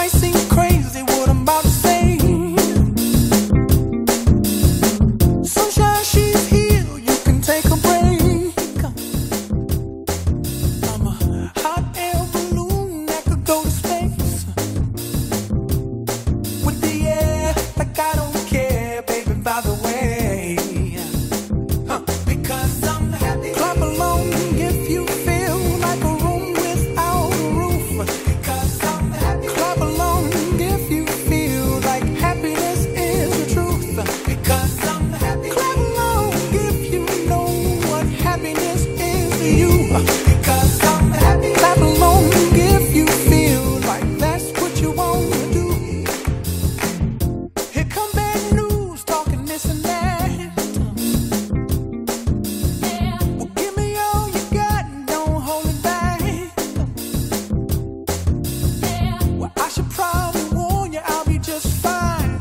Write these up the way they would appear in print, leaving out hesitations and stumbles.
might seem crazy what I'm about to say. Sunshine, she's here, you can take a break. I'm a hot air balloon that could go to space with the air, like I don't care, baby, by the way. Because I'm happy. Clap along if you feel like a room without a roof. Because I'm happy. Clap along if you feel like happiness is the truth. Because I'm happy. Clap along if you know what happiness is to you. Because I'm happy. Clap along if you feel like that's what you want to do. Here come bad news, talking this and that. Well, give me all you got and don't hold it back. Well, I should probably warn you, I'll be just fine.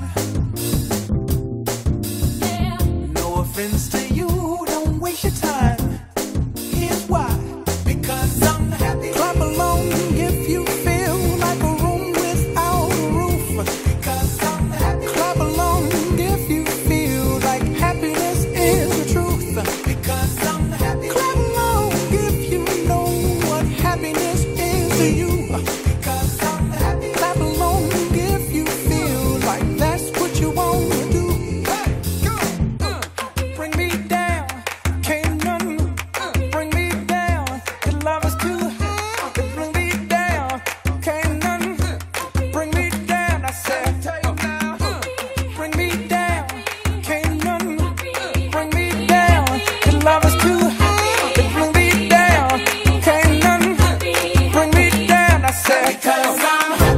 No offense to you, don't waste your time. Here's why. Because I'm happy. Clap along if you feel like a room without a roof. Because I'm happy. Clap along if you feel like happiness is the truth. Because I'm happy. Clap along if you know what happiness is to you. Because I'm happy. Clap along if you feel like that's what you want to do. Hey, go. Bring me down, can't none bring me down. Your love is too high. Bring me down, can't none bring me down. I said, bring me down, can't none bring me down. Your love is too high. Bring me down, can't none bring me down. I said, because I'm